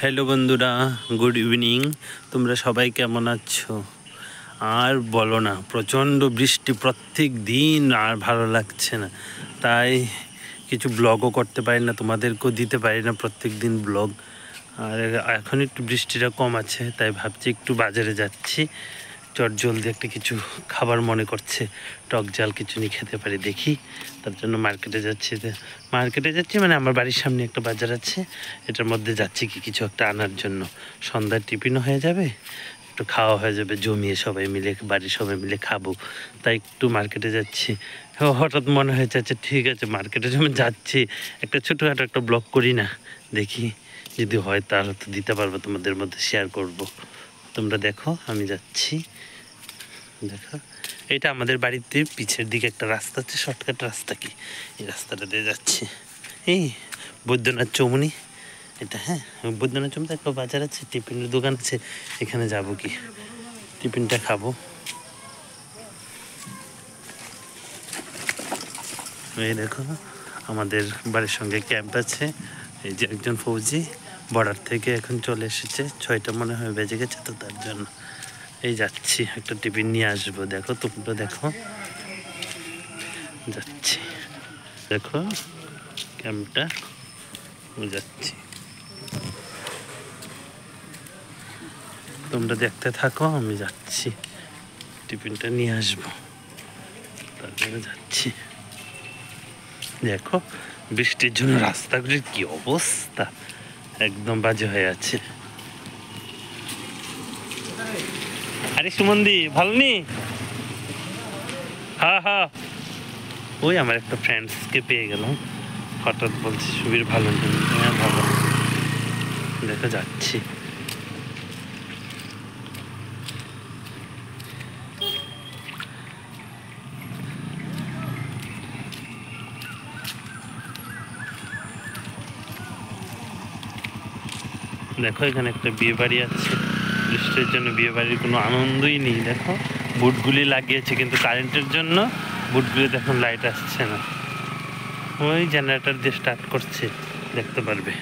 Hello বন্ধুরা, good evening. তোমরা সবাই কেমন আছো? আর বলো না, প্রচণ্ড বৃষ্টি প্রত্যেক দিন, আর ভালো লাগছে না। তাই কিছু ব্লগও করতে পারি না, তোমাদেরকেও দিতে পারি না প্রত্যেক দিন ব্লগ। আর এখন একটু বৃষ্টিটা কম আছে, তাই ভাবছি একটু বাজারে যাচ্ছি, চট জলদি একটা কিছু খাবার মনে করছে, টক জাল কিছু নিয়ে খেতে পারি, দেখি। তার জন্য মার্কেটে যাচ্ছি মানে আমার বাড়ির সামনে একটা বাজার আছে, এটার মধ্যে যাচ্ছি কি কিছু একটা আনার জন্য। সন্ধ্যার টিফিনও হয়ে যাবে, একটু খাওয়া হয়ে যাবে, জমিয়ে সবাই মিলে, বাড়ির সবাই মিলে খাবো, তাই একটু মার্কেটে যাচ্ছি। হঠাৎ মনে হয়েছে, আচ্ছা ঠিক আছে, মার্কেটে যখন যাচ্ছি একটা ছোটোখাটো একটা ব্লগ করি না, দেখি যদি হয় তাহলে তো দিতে পারবো, তোমাদের মধ্যে শেয়ার করব। তোমরা দেখো আমি যাচ্ছি, দেখো এটা আমাদের বাড়িতে পিছের দিকে একটা রাস্তা আছে, শর্টকাট রাস্তা, কি এই রাস্তাটা দিয়ে যাচ্ছি। এই বৈদ্যনাথ চৌমুনি এটা, হ্যাঁ বৈদ্যনাথ চৌমুনি একটা বাজার আছে, টিফিনের দোকান আছে, এখানে যাব কি টিফিনটা খাবো। এই দেখো আমাদের বাড়ির সঙ্গে ক্যাম্প আছে, এই যে একজন ফৌজি বর্ডার থেকে এখন চলে এসেছে, 6টা মনে হয় বেজে গেছে, তো তার জন্য এই যাচ্ছি, একটা টিফিন নিয়ে আসবো। দেখো তোমরা দেখো, যাচ্ছি, দেখো ক্যাম্পটা, যাচ্ছি, তোমরা দেখতে থাকো, আমি যাচ্ছি টিফিনটা নিয়ে আসবো, তারপরে যাচ্ছি। দেখো বৃষ্টির জন্য রাস্তাগুলির কি অবস্থা, একদম বাজে হয়ে আছে। আরে সুমন্দি ভালো নি? হ্যাঁ, ওই আমার একটা ফ্রেন্ডসকে পেয়ে গেলাম, হঠাৎ বলছি সুবীর ভালো নেই। হ্যাঁ ভালো। দেখো যাচ্ছি, দেখো এখানে একটা বিয়ে বাড়ি আছে, বৃষ্টির জন্য বিয়ে বাড়ির কোনো আনন্দই নেই। দেখো বুটগুলি লাগিয়েছে, কিন্তু কারেন্টের জন্য বুটগুলিতে এখন লাইট আসছে না। ওই জেনারেটর দিয়ে স্টার্ট করছে, দেখতে পারবে।